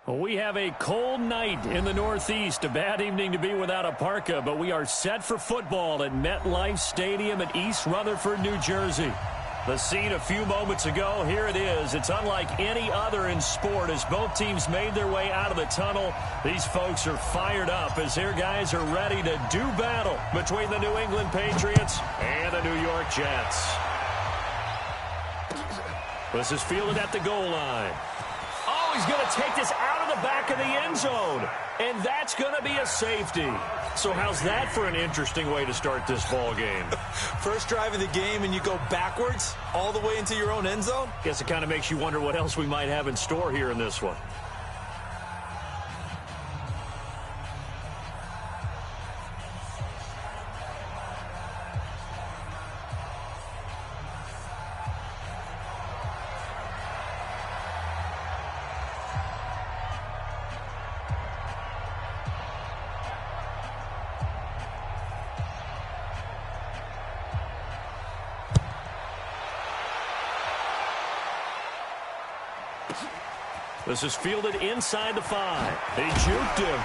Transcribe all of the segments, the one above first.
We have a cold night in the Northeast. A bad evening to be without a parka, but we are set for football at MetLife Stadium in East Rutherford, New Jersey. The scene a few moments ago, here it is. It's unlike any other in sport as both teams made their way out of the tunnel. These folks are fired up as their guys are ready to do battle between the New England Patriots and the New York Jets. This is fielded at the goal line. Oh, he's going to take this out of the back of the end zone. And that's going to be a safety. So how's that for an interesting way to start this ball game? First drive of the game and you go backwards all the way into your own end zone? Guess it kind of makes you wonder what else we might have in store here in this one. This is fielded inside the 5. They juked him.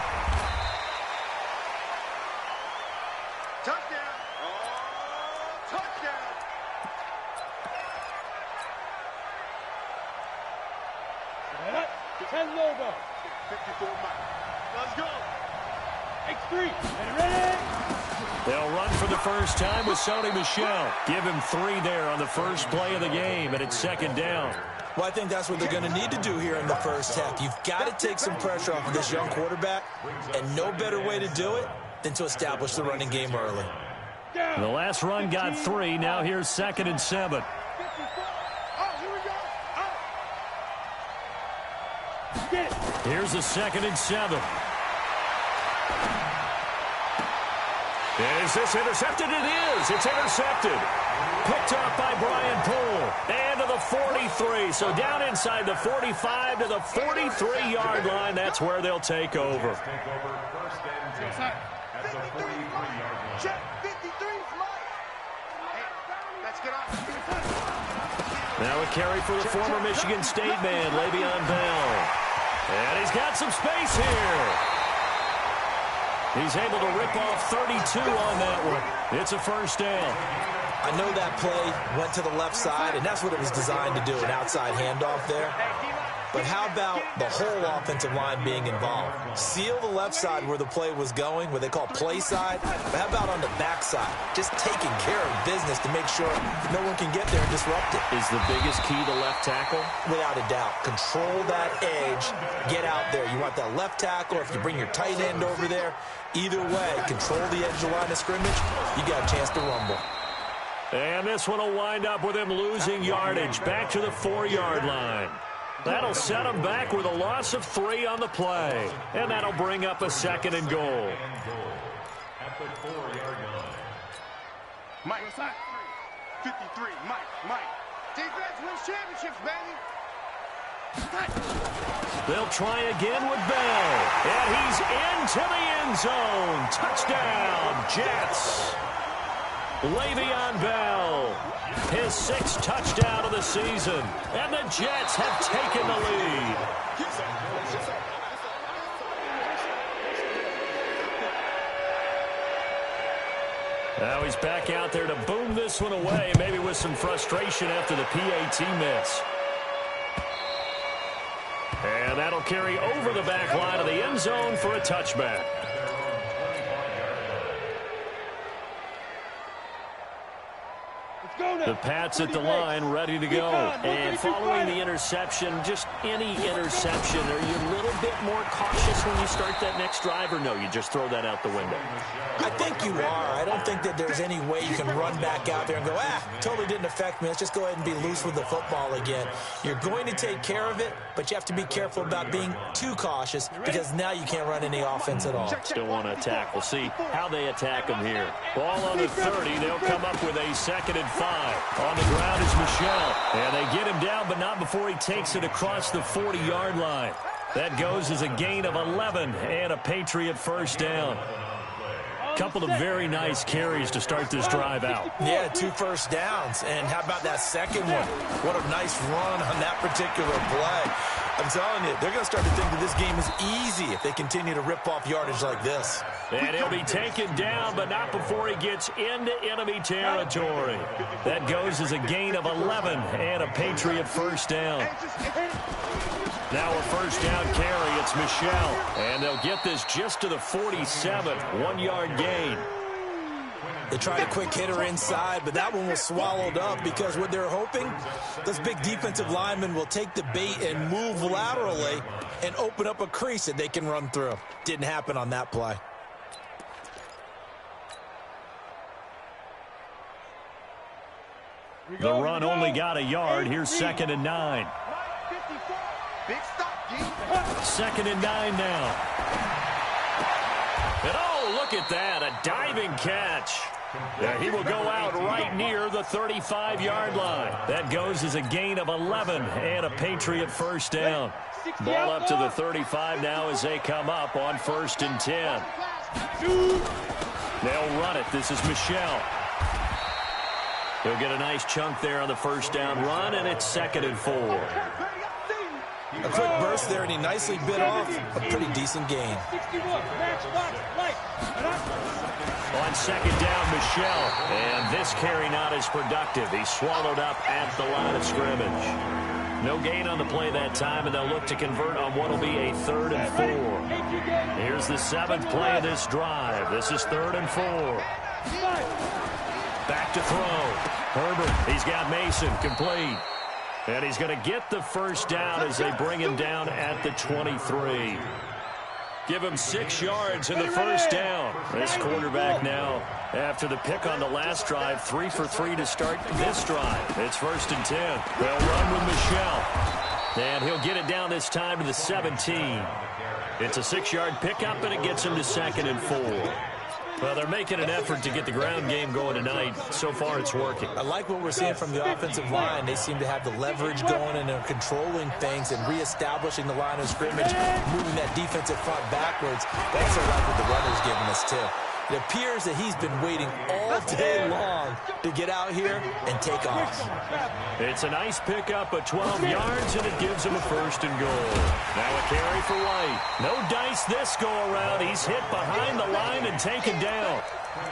Touchdown. Oh, touchdown. Set up. 10 logo. 54 Mike. Let's go. X3. And ready. They'll run for the first time with Sony Michel. Give him 3 there on the first play of the game, and it's second down. Well, I think that's what they're going to need to do here in the first half. You've got to take some pressure off of this young quarterback, and no better way to do it than to establish the running game early. The last run got 3. Now here's 2nd and 7. Here's the 2nd and 7. Is this intercepted? It is. It's intercepted. Picked up by Brian Poole. And to the 43. So down inside the 45 to the 43-yard line. That's where they'll take over. Now a carry for the former Michigan State man, Le'Veon Bell. And he's got some space here. He's able to rip off 32 on that one. It's a first down. I know that play went to the left side, and that's what it was designed to do, an outside handoff there. But how about the whole offensive line being involved? Seal the left side where the play was going, what they call play side. But how about on the back side? Just taking care of business to make sure no one can get there and disrupt it. Is the biggest key the left tackle? Without a doubt. Control that edge. Get out there. You want that left tackle, or if you bring your tight end over there, either way, control the edge of the line of scrimmage, you got a chance to rumble. And this one will wind up with him losing yardage back to the 4-yard line. That'll set him back with a loss of 3 on the play. And that'll bring up a 2nd and goal. At the 4-yard line. Mike, 53, Mike. Defense wins championships, baby. They'll try again with Bell. And he's into the end zone. Touchdown, Jets. Le'Veon Bell, his 6th touchdown of the season, and the Jets have taken the lead. Now he's back out there to boom this one away, maybe with some frustration after the PAT miss. And that'll carry over the back line of the end zone for a touchback. The Pats at the line, ready to go. And following the interception, just any interception, are you a little bit more cautious when you start that next drive, or no, you just throw that out the window? I think you are. I don't think that there's any way you can run back out there and go, totally didn't affect me. Let's just go ahead and be loose with the football again. You're going to take care of it, but you have to be careful about being too cautious because now you can't run any offense at all. Still want to attack. We'll see how they attack him here. Ball on the 30. They'll come up with a 2nd and 5. On the ground is Michel. And they get him down, but not before he takes it across the 40-yard line. That goes as a gain of 11 and a Patriot first down. Couple of very nice carries to start this drive out. Yeah, 2 first downs. And how about that second one? What a nice run on that particular play. I'm telling you, they're going to start to think that this game is easy if they continue to rip off yardage like this. And he'll be taken down, but not before he gets into enemy territory. That goes as a gain of 11 and a Patriot first down. Now a first down carry. It's Michel. And they'll get this just to the 47, 1-yard gain. They tried a quick hitter inside, but that one was swallowed up because what they're hoping, this big defensive lineman will take the bait and move laterally and open up a crease that they can run through. Didn't happen on that play. The run only got a yard. Here's 2nd and 9. Big stop, D. 2nd and 9 now. And oh, look at that, a diving catch. Yeah, he will go out right near the 35-yard line. That goes as a gain of 11 and a Patriot first down. Ball up to the 35 now as they come up on 1st and 10. They'll run it. This is Michel. He'll get a nice chunk there on the first down run, and it's 2nd and 4. A quick burst there, and he nicely bit off a pretty decent gain. On 2nd down, Michel. And this carry not as productive. He's swallowed up at the line of scrimmage. No gain on the play that time, and they'll look to convert on what will be a 3rd and 4. Here's the 7th play of this drive. This is 3rd and 4. Back to throw. Herbert, he's got Mason, complete. And he's going to get the first down as they bring him down at the 23. Give him 6 yards in the first down. This quarterback now, after the pick on the last drive, 3 for 3 to start this drive. It's 1st and 10. They'll run with Michel. And he'll get it down this time to the 17. It's a 6-yard pickup, and it gets him to 2nd and 4. Well, they're making an effort to get the ground game going tonight. So far, it's working. I like what we're seeing from the offensive line. They seem to have the leverage going, and they're controlling things and reestablishing the line of scrimmage, moving that defensive front backwards. I also like what the runner's giving us, too. It appears that he's been waiting all day long to get out here and take off. It's a nice pickup of 12 yards, and it gives him a 1st and goal. Now a carry for White. No dice this go-around. He's hit behind the line and taken down.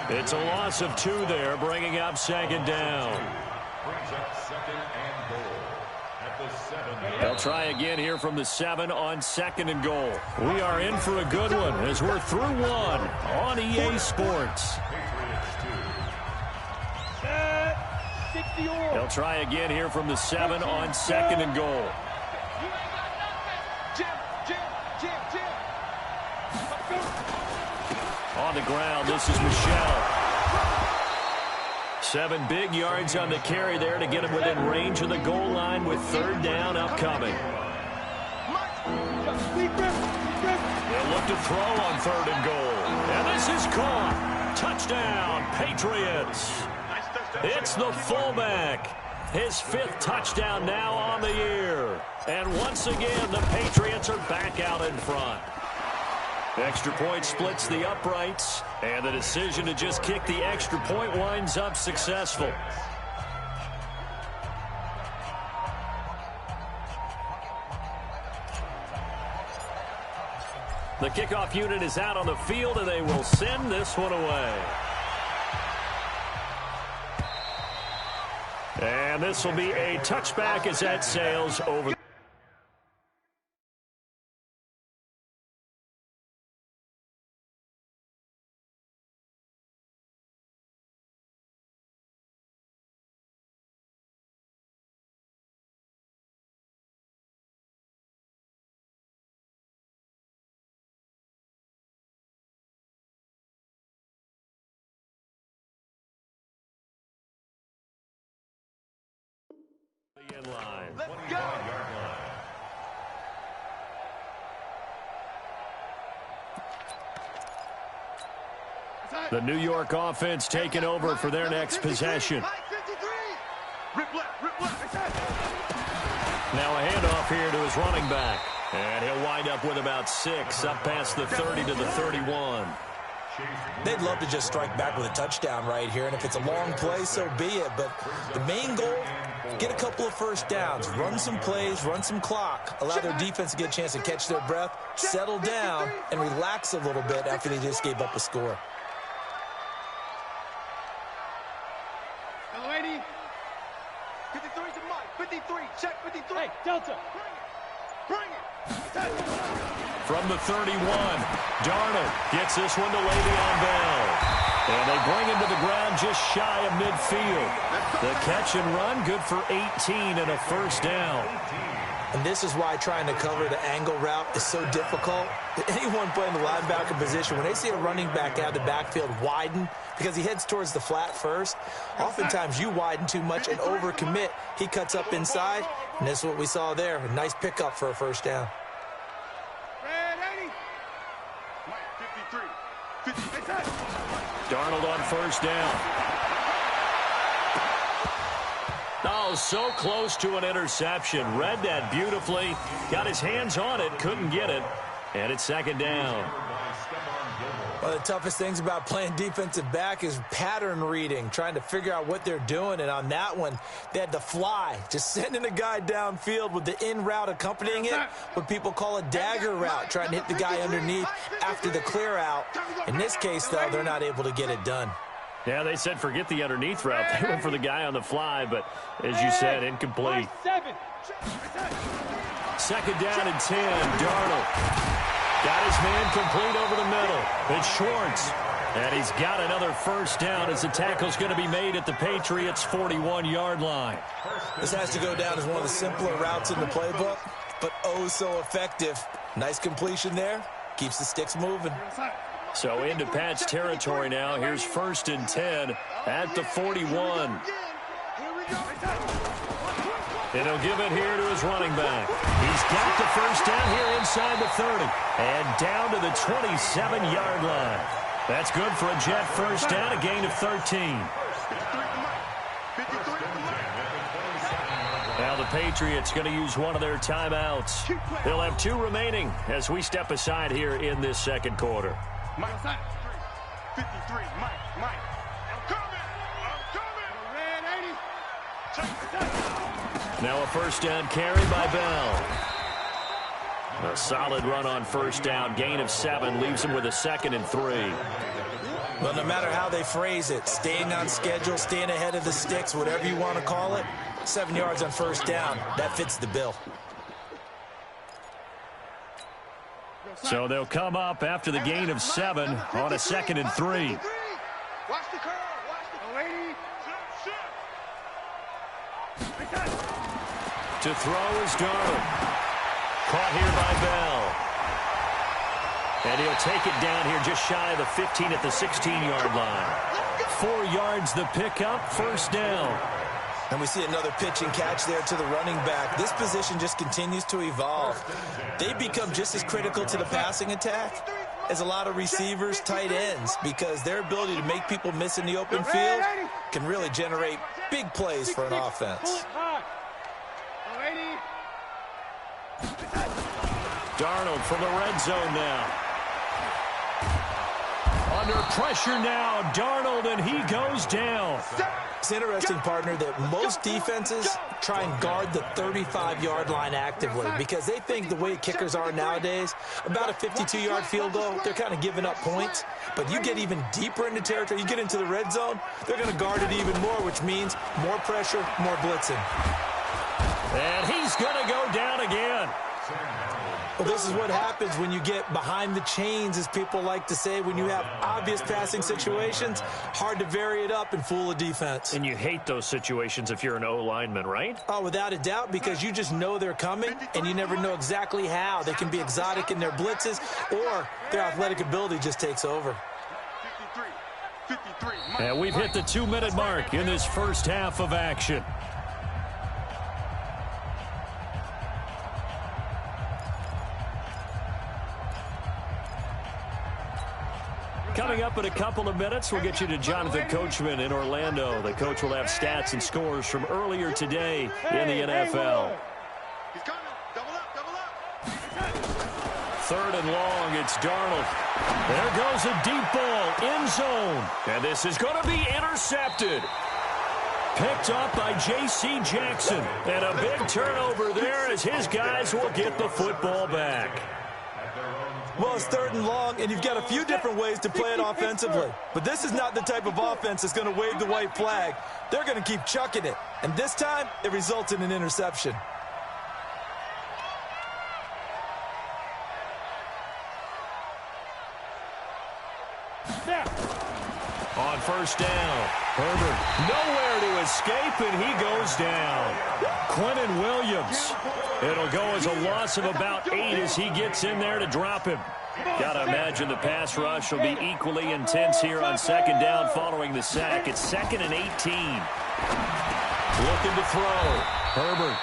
It's a loss of 2 there, bringing up 2nd down. They'll try again here from the 7 on 2nd and goal. We are in for a good one as we're through 1 on EA Sports. They'll try again here from the 7 on 2nd and goal. On the ground, this is Michel. 7 big yards on the carry there to get him within range of the goal line with 3rd down upcoming. They'll look to throw on 3rd and goal. And this is caught. Touchdown, Patriots. It's the fullback. His 5th touchdown now on the year. And once again, the Patriots are back out in front. Extra point splits the uprights, and the decision to just kick the extra point winds up successful. The kickoff unit is out on the field, and they will send this one away. And this will be a touchback as that sails over. In line. Let's go. The New York offense taking over for their next possession. Now a handoff here to his running back. And he'll wind up with about 6 up past the 30 to the 31. They'd love to just strike back with a touchdown right here, and if it's a long play, so be it. But the main goal, get a couple of first downs, run some plays, run some clock, allow their defense to get a chance to catch their breath, settle down, and relax a little bit after they just gave up a score. Hello, 80. 53 to Mike. 53. Check 53. Hey, Delta. Bring it. From the 31, Darnold gets this one to Le'Veon Bell. And they bring him to the ground just shy of midfield. The catch and run, good for 18 and a first down. And this is why trying to cover the angle route is so difficult. Anyone playing the linebacker position, when they see a running back out of the backfield widen, because he heads towards the flat first, oftentimes you widen too much and overcommit. He cuts up inside, and this is what we saw there. A nice pickup for a first down. Red 80. Mike, 53. 50. Darnold on first down. Oh, so close to an interception. Read that beautifully. Got his hands on it, couldn't get it. And it's second down. One of the toughest things about playing defensive back is pattern reading, trying to figure out what they're doing. And on that one, they had to fly, just sending a guy downfield with the in route accompanying it, what people call a dagger route, trying to hit the guy underneath after the clear out. In this case, though, they're not able to get it done. Yeah, they said forget the underneath route. They went for the guy on the fly, but as you said, incomplete. 7. Second down and 10, Darnold. Got his man complete over the middle. It's Schwartz. And he's got another first down as the tackle's going to be made at the Patriots' 41-yard line. This has to go down as one of the simpler routes in the playbook, but oh so effective. Nice completion there. Keeps the sticks moving. So into Pat's territory now. Here's first and 10 at the 41. And he'll give it here to his running back. He's got the first down here inside the 30. And down to the 27-yard line. That's good for a Jet first down, a gain of 13. Now the Patriots going to use one of their timeouts. They'll have 2 remaining as we step aside here in this second quarter. Mike, 53. Mike. I'm coming. Red 80. Now a first down carry by Bell. A solid run on first down. Gain of 7 leaves him with a second and 3. Well, no matter how they phrase it, staying on schedule, staying ahead of the sticks, whatever you want to call it, 7 yards on first down, that fits the bill. So they'll come up after the gain of 7 on a second and 3. Watch the curl. Lady. To throw is Darnold. Caught here by Bell. And he'll take it down here just shy of the 15 at the 16-yard line. 4 yards the pickup, first down. And we see another pitch and catch there to the running back. This position just continues to evolve. They become just as critical to the passing attack as a lot of receivers, tight ends, because their ability to make people miss in the open field can really generate big plays for an offense. Darnold from the red zone now. Under pressure now, Darnold, and he goes down. It's interesting, partner, that most defenses try and guard the 35-yard line actively because they think the way kickers are nowadays, about a 52-yard field goal, they're kind of giving up points. But you get even deeper into territory, you get into the red zone, they're going to guard it even more, which means more pressure, more blitzing. And he's going to go down again. Well, this is what happens when you get behind the chains, as people like to say. When you have obvious passing situations, hard to vary it up and fool a defense. And you hate those situations if you're an O-lineman, right? Oh, without a doubt, because you just know they're coming, and you never know exactly how. They can be exotic in their blitzes, or their athletic ability just takes over. 53. And we've hit the 2-minute mark in this first half of action. Coming up in a couple of minutes, we'll get you to Jonathan Coachman in Orlando. The coach will have stats and scores from earlier today in the NFL. He's coming. Double up. Third and long, it's Darnold. There goes a deep ball, end zone. And this is going to be intercepted. Picked up by J.C. Jackson. And a big turnover there as his guys will get the football back. Well, it's 3rd and long, and you've got a few different ways to play it offensively. But this is not the type of offense that's going to wave the white flag. They're going to keep chucking it. And this time, it results in an interception. On 1st down, Herbert nowhere to escape, and he goes down. Quentin Williams. It'll go as a loss of about 8 as he gets in there to drop him. Got to imagine the pass rush will be equally intense here on 2nd down following the sack. It's 2nd and 18. Looking to throw. Herbert.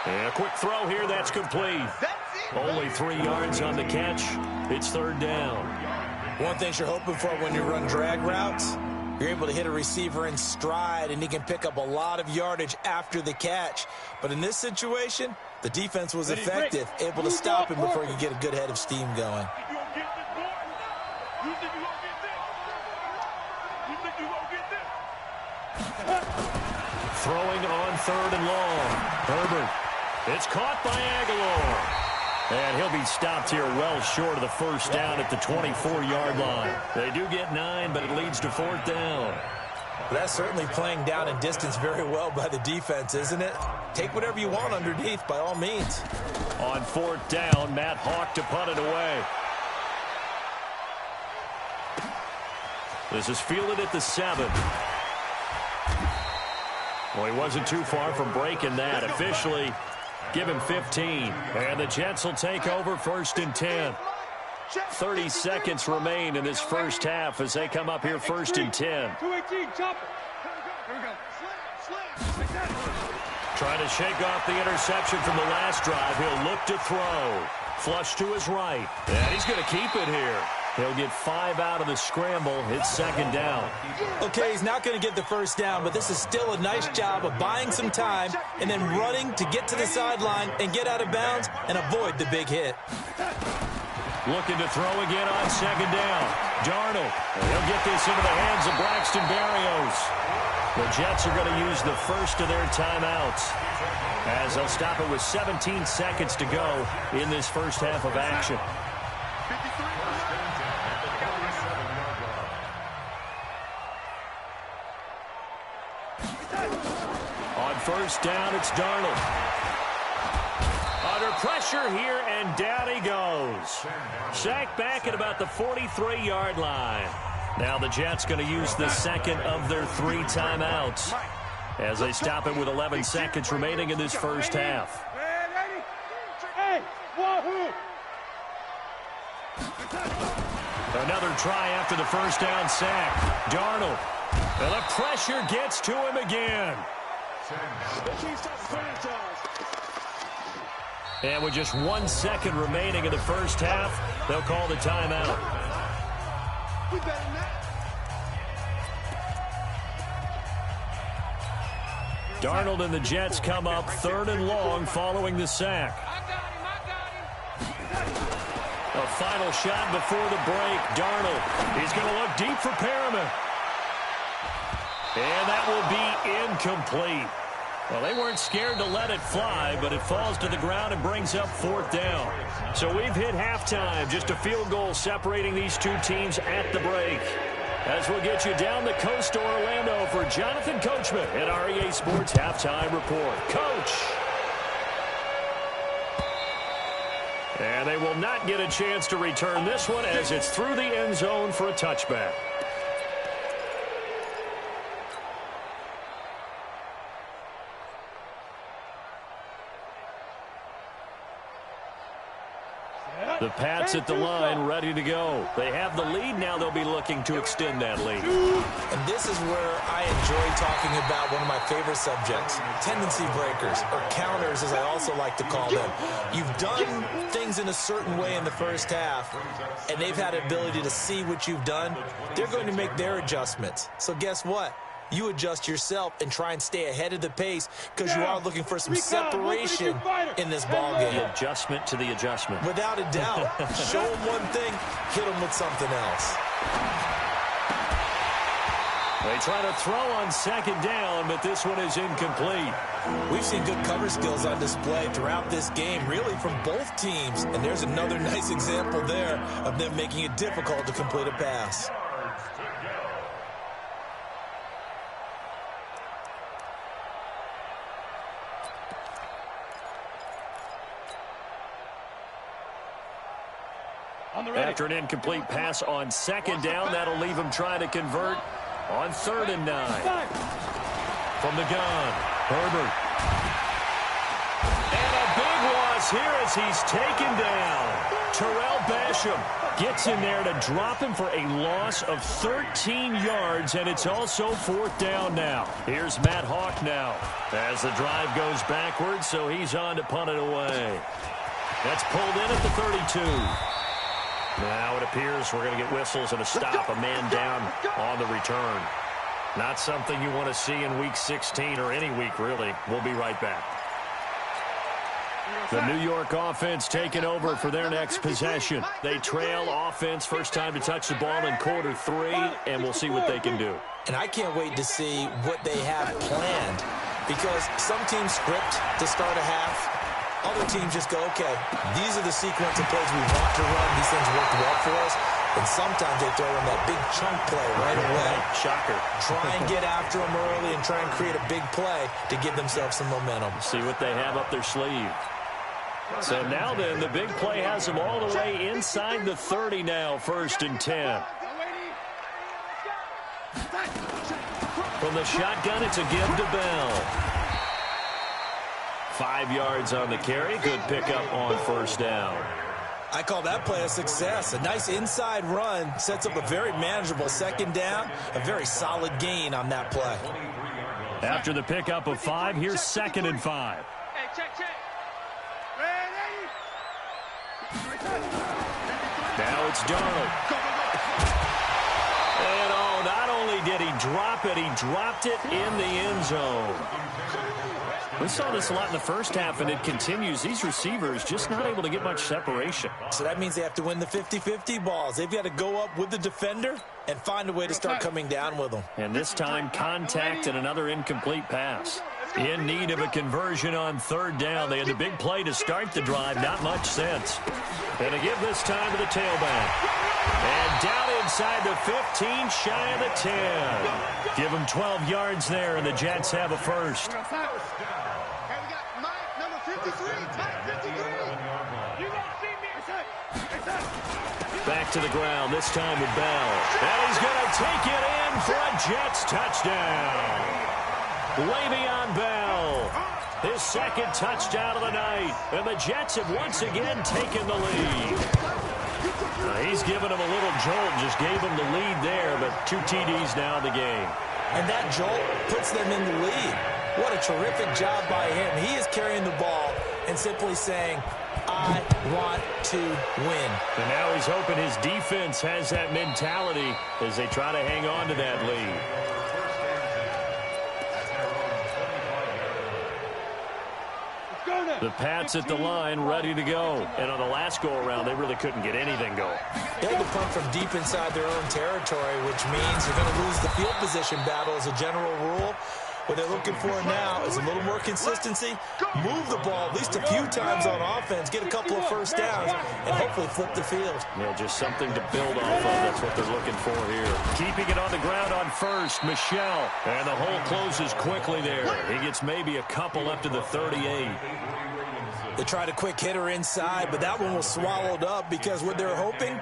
And a quick throw here. That's complete. Only 3 yards on the catch. It's 3rd down. One thing you're hoping for when you run drag routes, you're able to hit a receiver in stride, and he can pick up a lot of yardage after the catch. But in this situation, the defense was effective, able to stop him before he could get a good head of steam going. Throwing on 3rd and long. Herbert. It's caught by Aguilar. And he'll be stopped here well short of the 1st down at the 24-yard line. They do get 9, but it leads to 4th down. That's certainly playing down and distance very well by the defense, isn't it? Take whatever you want underneath, by all means. On 4th down, Matt Hawk to punt it away. This is fielded at the 7. Well, he wasn't too far from breaking that. Officially, give him 15. And the Jets will take over 1st and 10. 30 seconds remain in this first half as they come up here 1st and 10. Trying to shake off the interception from the last drive. He'll look to throw. Flush to his right. And he's going to keep it here. He'll get 5 out of the scramble. It's 2nd down. Okay, he's not going to get the 1st down, but this is still a nice job of buying some time and then running to get to the sideline and get out of bounds and avoid the big hit. Looking to throw again on 2nd down. Darnold. He'll get this into the hands of Braxton Berrios. The Jets are going to use the first of their timeouts as they'll stop it with 17 seconds to go in this first half of action. On 1st down, it's Darnold. Under pressure here, and down he goes. Sacked back at about the 43-yard line. Now the Jets going to use the 2nd of their 3 timeouts as they stop it with 11 seconds remaining in this first half. Another try after the 1st down sack. Darnold. And the pressure gets to him again. And with just 1 second remaining in the first half, they'll call the timeout. Darnold and the Jets come up 3rd and long following the sack. A final shot before the break. Darnold. He's going to look deep for Perriman. And that will be incomplete. Well, they weren't scared to let it fly, but it falls to the ground and brings up 4th down. So we've hit halftime. Just a field goal separating these two teams at the break. As we'll get you down the coast to Orlando for Jonathan Coachman at REA Sports Halftime Report. Coach. And they will not get a chance to return this one as it's through the end zone for a touchback. The Pats at the line, ready to go. They have the lead. Now they'll be looking to extend that lead. And this is where I enjoy talking about one of my favorite subjects, tendency breakers, or counters as I also like to call them. You've done things in a certain way in the first half, and they've had the ability to see what you've done. They're going to make their adjustments. So guess what? You adjust yourself and try and stay ahead of the pace because you are looking for some separation in this ballgame. The adjustment to the adjustment. Without a doubt. Show them one thing, hit them with something else. They try to throw on second down, but this one is incomplete. We've seen good cover skills on display throughout this game, really from both teams. And there's another nice example there of them making it difficult to complete a pass. After an incomplete pass on second down, that'll leave him trying to convert on 3rd and 9. From the gun, Herbert. And a big loss here as he's taken down. Terrell Basham gets in there to drop him for a loss of 13 yards, and it's also 4th down now. Here's Matt Hawk now as the drive goes backwards, so he's on to punt it away. That's pulled in at the 32. Now it appears we're going to get whistles and a stop, a man down on the return. Not something you want to see in Week 16 or any week, really. We'll be right back. The New York offense taking over for their next possession. They trail offense, first time to touch the ball in quarter 3, and we'll see what they can do. And I can't wait to see what they have planned, because some teams script to start a half. Other teams just go, okay, these are the sequence of plays we want to run. These things work well for us. And sometimes they throw in that big chunk play right away. Shocker. Try and get after them early and try and create a big play to give themselves some momentum. See what they have up their sleeve. So now then, the big play has them all the way inside the 30 now, 1st and 10. From the shotgun, it's a give to Bell. 5 yards on the carry. Good pickup on 1st down. I call that play a success. A nice inside run sets up a very manageable 2nd down. A very solid gain on that play. After the pickup of 5, here's 2nd and 5. Hey, check. Now it's Darnold. And not only did he drop it, he dropped it in the end zone. We saw this a lot in the first half, and it continues. These receivers just not able to get much separation. So that means they have to win the 50-50 balls. They've got to go up with the defender and find a way to start coming down with them. And this time, contact and another incomplete pass. In need of a conversion on 3rd down. They had the big play to start the drive. Not much sense. And to give this time to the tailback. And down inside the 15, shy of the 10. Give them 12 yards there, and the Jets have a first. Back to the ground, this time with Bell. And he's going to take it in for a Jets touchdown. Le'Veon Bell, his 2nd touchdown of the night. And the Jets have once again taken the lead. He's given him a little jolt, just gave him the lead there, but 2 TDs now in the game. And that jolt puts them in the lead. What a terrific job by him. He is carrying the ball and simply saying, I want to win. And now he's hoping his defense has that mentality as they try to hang on to that lead. The Pats at the line, ready to go. And on the last go-around, they really couldn't get anything going. They had to punt from deep inside their own territory, which means you're going to lose the field position battle as a general rule. What they're looking for now is a little more consistency, move the ball at least a few times on offense, get a couple of first downs, and hopefully flip the field. Yeah, just something to build off of. That's what they're looking for here. Keeping it on the ground on 1st, Michelle. And the hole closes quickly there. He gets maybe a couple up to the 38. They tried a quick hitter inside, but that one was swallowed up because what they're hoping,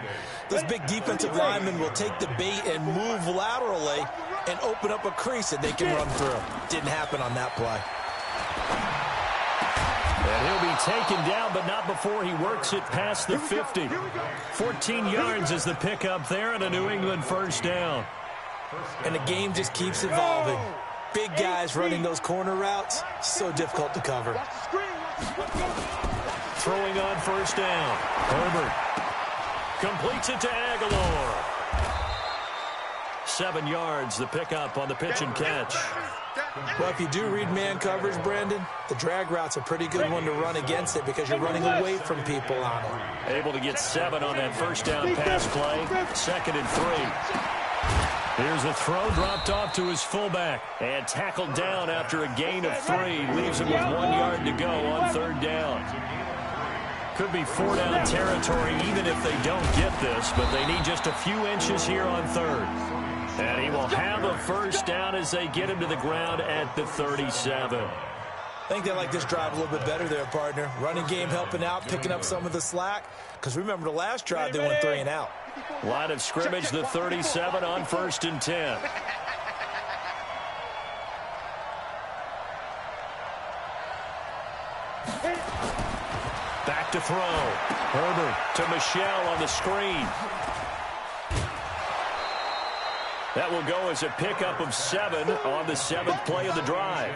those big defensive linemen will take the bait and move laterally and open up a crease that they can run through. Didn't happen on that play. And he'll be taken down, but not before he works it past the 50. 14 yards is the pickup there and a New England 1st down. And the game just keeps evolving. Big guys running those corner routes, so difficult to cover. Throwing on 1st down. Herbert completes it to Aguilar. 7 yards, the pickup on the pitch and catch. Well, if you do read man coverage, Brandon, the drag route's a pretty good one to run against it because you're running away from people on it. Able to get 7 on that 1st down pass play. 2nd and 3. Here's a throw dropped off to his fullback. And tackled down after a gain of 3. Leaves him with 1 yard to go on 3rd down. Could be 4-down territory even if they don't get this, but they need just a few inches here on 3rd. And he will have a 1st down as they get him to the ground at the 37. I think they like this drive a little bit better there, partner. Running game helping out, picking up some of the slack. Because remember, the last drive, they went 3 and out. Line of scrimmage, the 37 on 1st and 10. Back to throw. Herbert to Michelle on the screen. That will go as a pickup of 7 on the 7th play of the drive.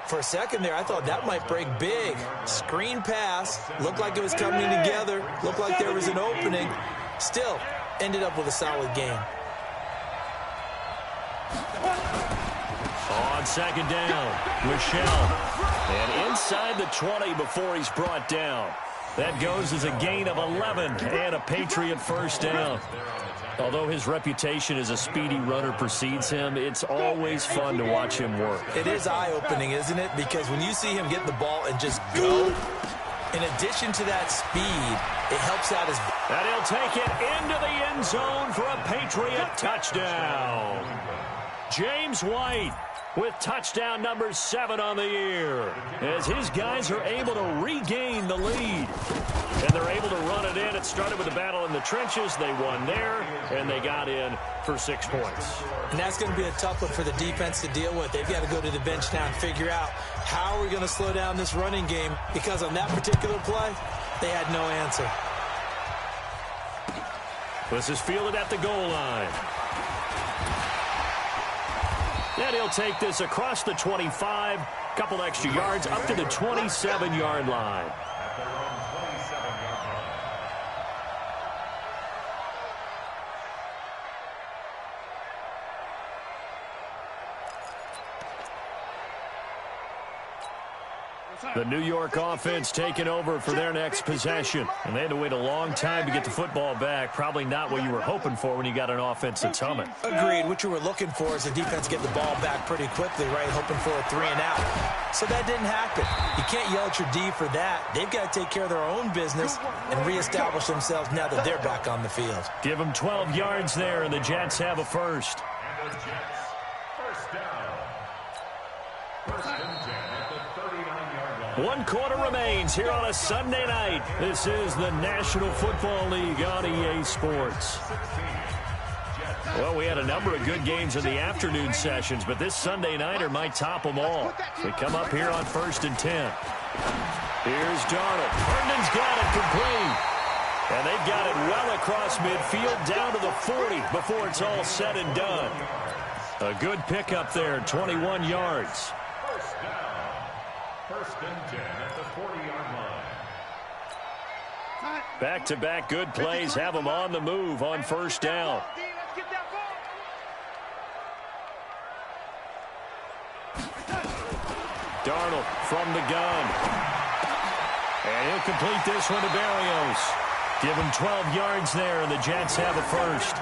For a second there, I thought that might break big. Screen pass. Looked like it was coming together. Looked like there was an opening. Still, ended up with a solid game. On 2nd down, Michelle. And inside the 20 before he's brought down. That goes as a gain of 11 and a Patriot 1st down. Although his reputation as a speedy runner precedes him, it's always fun to watch him work. It is eye-opening, isn't it? Because when you see him get the ball and just go, in addition to that speed, it helps out his... And he'll take it into the end zone for a Patriot touchdown. James White with touchdown number 7 on the year, as his guys are able to regain the lead. And they're able to run it in. It started with a battle in the trenches. They won there, and they got in for 6 points. And that's going to be a tough one for the defense to deal with. They've got to go to the bench now and figure out how are we going to slow down this running game, because on that particular play, they had no answer. This is fielded at the goal line. And he'll take this across the 25, couple extra yards up to the 27-yard line. The New York offense taking over for their next possession. And they had to wait a long time to get the football back. Probably not what you were hoping for when you got an offense that's humming. Agreed. What you were looking for is the defense get the ball back pretty quickly, right? Hoping for a 3 and out. So that didn't happen. You can't yell at your D for that. They've got to take care of their own business and reestablish themselves now that they're back on the field. Give them 12 yards there, and the Jets have a 1st. One quarter remains here on a Sunday night. This is the National Football League on EA Sports. Well, we had a number of good games in the afternoon sessions, but this Sunday nighter might top them all. We come up here on 1st and 10. Here's Darnold. Herndon's got it complete. And they've got it well across midfield down to the 40 before it's all said and done. A good pickup there, 21 yards. First and 10 at the 40-yard line. Back-to-back good plays have them on the move on 1st down. Darnold from the gun. And he'll complete this one to Berrios. Give him 12 yards there, and the Jets have a 1st.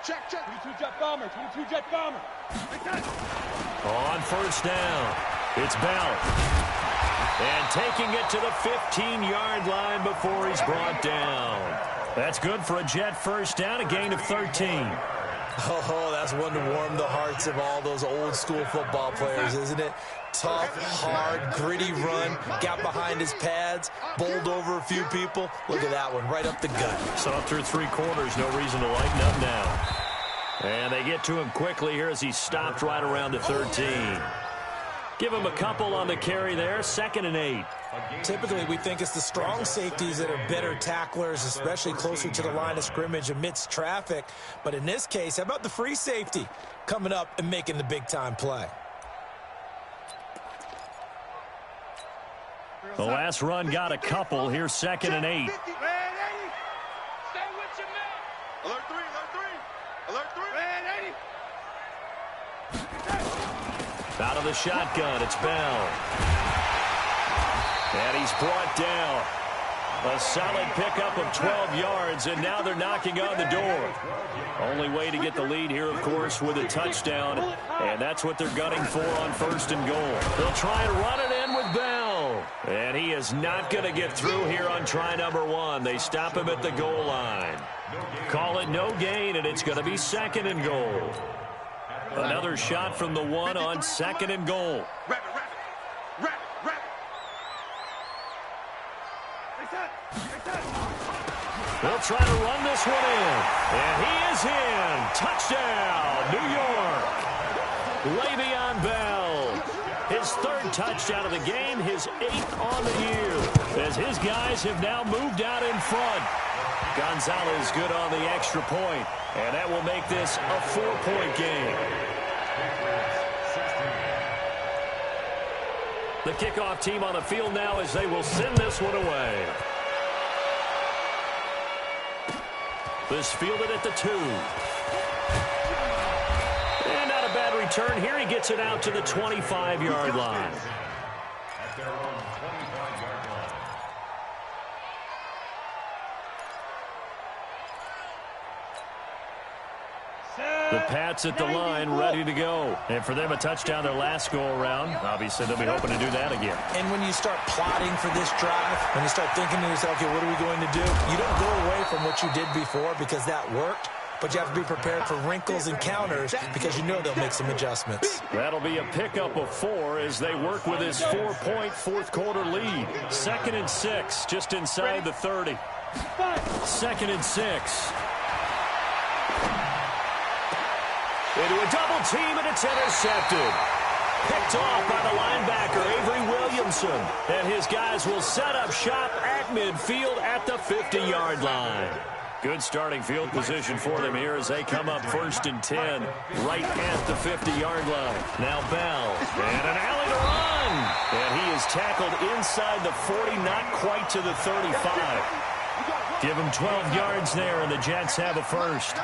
Check. 22 jet bomber. 22 jet bomber. On 1st down, it's Bell. And taking it to the 15-yard line before he's brought down. That's good for a Jet 1st down, a gain of 13. Oh, that's one to warm the hearts of all those old-school football players, isn't it? Tough, hard, gritty run, got behind his pads, bowled over a few people. Look at that one, right up the gut. So up through 3 quarters, no reason to lighten up now. And they get to him quickly here as he stopped right around the 13. Give him a couple on the carry there, 2nd and 8. Typically, we think it's the strong safeties that are better tacklers, especially closer to the line of scrimmage amidst traffic. But in this case, how about the free safety coming up and making the big-time play? The last run got a couple. Here's 2nd and 8. Stay with your man. Alert 3. Alert 3. Red 80. Out of the shotgun, it's Bell. And he's brought down. A solid pickup of 12 yards, and now they're knocking on the door. Only way to get the lead here, of course, with a touchdown, and that's what they're gunning for on 1st and goal. They'll try and run it in with Bell, and he is not going to get through here on try number 1. They stop him at the goal line. Call it no gain, and it's going to be 2nd and goal. Another shot from the 1 on 2nd and goal. They'll try to run this one in. And he is in. Touchdown, New York. Le'Veon Bell. His 3rd touchdown of the game, his 8th on the year. As his guys have now moved out in front. Gonzalez good on the extra point. And that will make this a 4-point game. The kickoff team on the field now as they will send this one away. This fielded at the 2. And not a bad return here. He gets it out to the 25-yard line. At their own 25-yard line. The Pats at the line, ready to go. And for them, a touchdown their last go-around. Obviously, they'll be hoping to do that again. And when you start plotting for this drive, when you start thinking to yourself, okay, what are we going to do? You don't go away from what you did before because that worked, but you have to be prepared for wrinkles and counters because you know they'll make some adjustments. That'll be a pickup of 4 as they work with his 4-point fourth-quarter lead. 2nd and 6, just inside the 30. 2nd and 6. Into a double team, and it's intercepted. Picked off by the linebacker, Avery Williamson. And his guys will set up shop at midfield at the 50-yard line. Good starting field position for them here as they come up 1st and 10, right at the 50-yard line. Now Bell, and an alley to run. And he is tackled inside the 40, not quite to the 35. Give him 12 yards there, and the Jets have a first.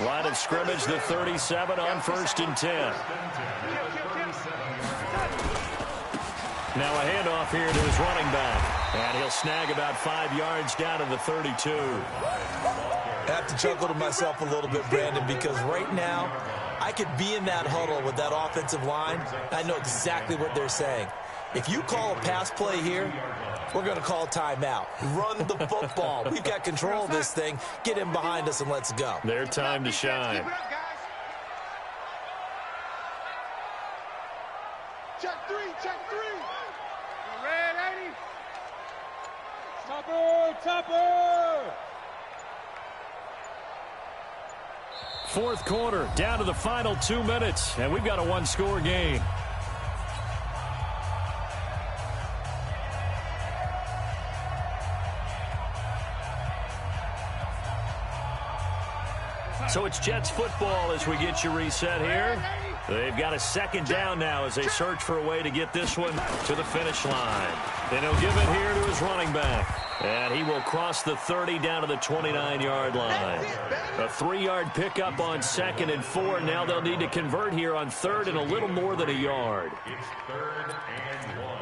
Line of scrimmage, the 37 on 1st and 10. Now a handoff here to his running back. And he'll snag about 5 yards down to the 32. I have to chuckle to myself a little bit, Brandon, because right now I could be in that huddle with that offensive line. I know exactly what they're saying. If you call a pass play here, we're going to call timeout. Run the football. We've got control of this thing. Get him behind us and let's go. Their time to shine. Check 3, check 3. Red 80. Topper! Fourth quarter, down to the final 2 minutes, and we've got a one-score game. So it's Jets football as we get you reset here. They've got a 2nd down now as they search for a way to get this one to the finish line. Then he'll give it here to his running back. And he will cross the 30 down to the 29-yard line. A 3-yard pickup on 2nd and 4. Now they'll need to convert here on 3rd and a little more than a yard. It's 3rd and 1.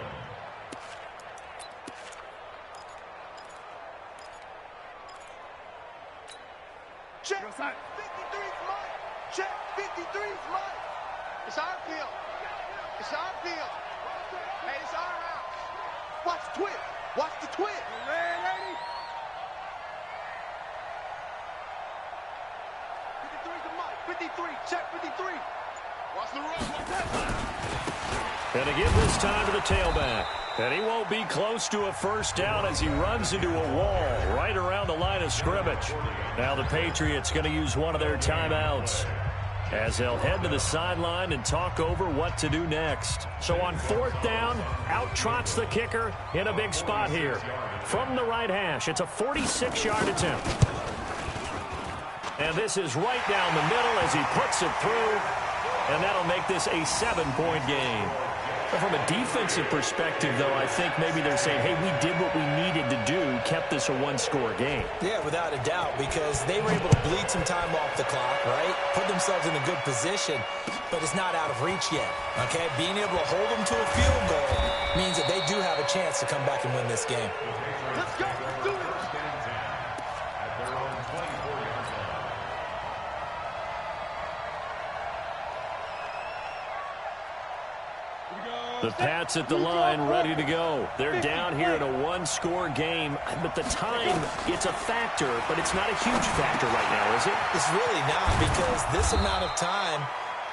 Check 53's mine. Check 53's mine. It's our field. It's our field. Hey, it's our house. Watch the twist. Watch the twist. Red 80. 53's the mic. 53. Check 53. Watch the run. And again this time to the tailback. And he won't be close to a first down as he runs into a wall right around the line of scrimmage. Now the Patriots going to use one of their timeouts as they'll head to the sideline and talk over what to do next. So on 4th down, out trots the kicker in a big spot here. From the right hash, it's a 46-yard attempt. And this is right down the middle as he puts it through. And that'll make this a 7-point game. Well, from a defensive perspective, though, I think maybe they're saying, hey, we did what we needed to do, kept this a one-score game. Yeah, without a doubt, because they were able to bleed some time off the clock, right? Put themselves in a good position, but it's not out of reach yet, okay? Being able to hold them to a field goal means that they do have a chance to come back and win this game. Let's go. Let's do it. The Pats at the line, ready to go. They're down here in a one-score game, but the time, it's a factor, but it's not a huge factor right now, is it? It's really not, because this amount of time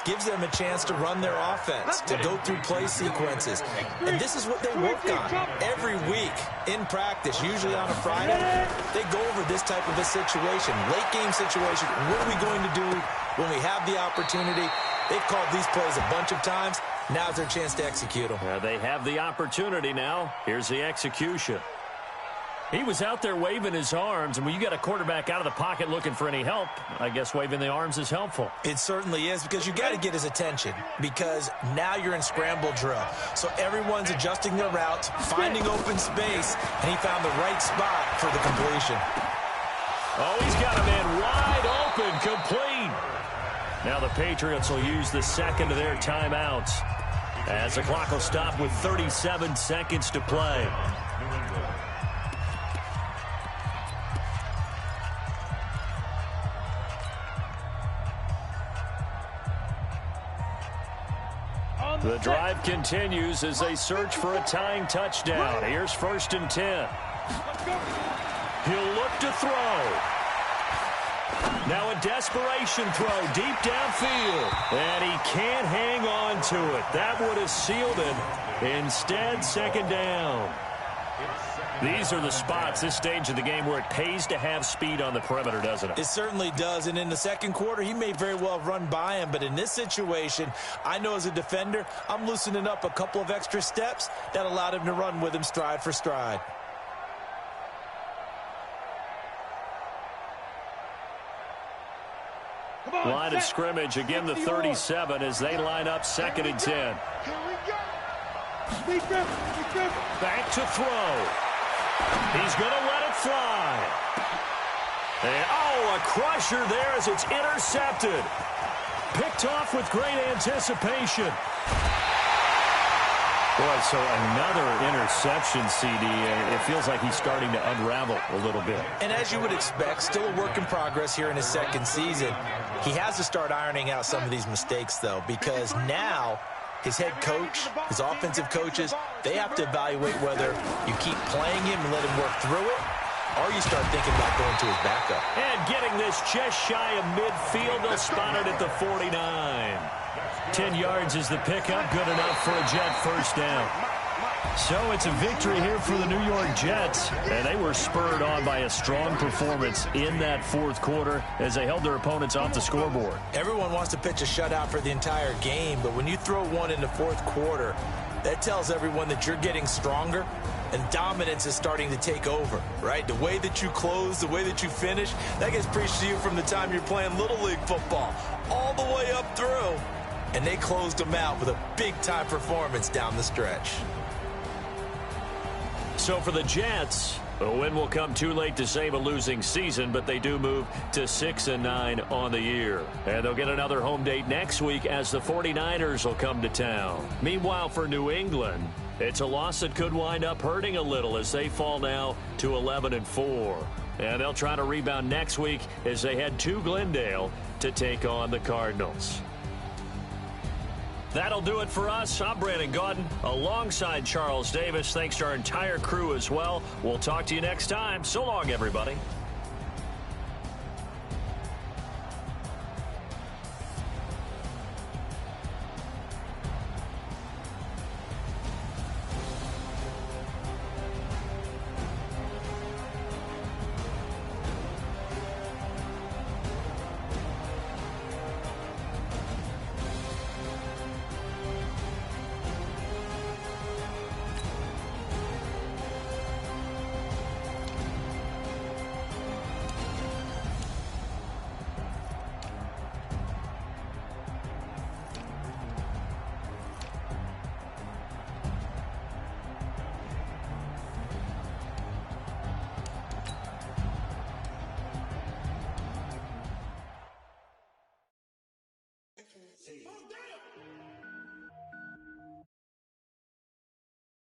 gives them a chance to run their offense, to go through play sequences. And this is what they work on every week in practice, usually on a Friday. They go over this type of a situation, late-game situation. What are we going to do when we have the opportunity? They've called these plays a bunch of times. Now's their chance to execute them. They have the opportunity now. Here's the execution. He was out there waving his arms, and when you get a quarterback out of the pocket looking for any help, I guess waving the arms is helpful. It certainly is, because you got to get his attention, because now you're in scramble drill. So everyone's adjusting their routes, finding open space, and he found the right spot for the completion. Oh, he's got a man wide open, complete. Now the Patriots will use the second of their timeouts as the clock will stop with 37 seconds to play. The drive continues as they search for a tying touchdown. Here's 1st and 10. He'll look to throw. Now a desperation throw deep downfield. And he can't hang on to it. That would have sealed it. Instead, 2nd down. These are the spots, this stage of the game, where it pays to have speed on the perimeter, doesn't it? It certainly does. And in the second quarter, he may very well run by him. But in this situation, I know as a defender, I'm loosening up a couple of extra steps that allowed him to run with him stride for stride. Line of scrimmage, again the 37 as they line up 2nd and 10. Back to throw. He's going to let it fly. And, oh, a crusher there as it's intercepted. Picked off with great anticipation. Boy, so another interception, CD, and it feels like he's starting to unravel a little bit. And as you would expect, still a work in progress here in his second season. He has to start ironing out some of these mistakes, though, because now his head coach, his offensive coaches, they have to evaluate whether you keep playing him and let him work through it, or you start thinking about going to his backup. And getting this just shy of midfield, they'll spot it at the 49. 10 yards is the pickup, good enough for a Jet 1st down. So it's a victory here for the New York Jets, and they were spurred on by a strong performance in that 4th quarter as they held their opponents off the scoreboard. Everyone wants to pitch a shutout for the entire game, but when you throw one in the 4th quarter, that tells everyone that you're getting stronger and dominance is starting to take over, right? The way that you close, the way that you finish, that gets preached to you from the time you're playing Little League football all the way up through. And they closed them out with a big-time performance down the stretch. So for the Jets, a win will come too late to save a losing season, but they do move to 6-9 on the year. And they'll get another home date next week as the 49ers will come to town. Meanwhile, for New England, it's a loss that could wind up hurting a little as they fall now to 11-4. And they'll try to rebound next week as they head to Glendale to take on the Cardinals. That'll do it for us. I'm Brandon Gaudin alongside Charles Davis. Thanks to our entire crew as well. We'll talk to you next time. So long, everybody.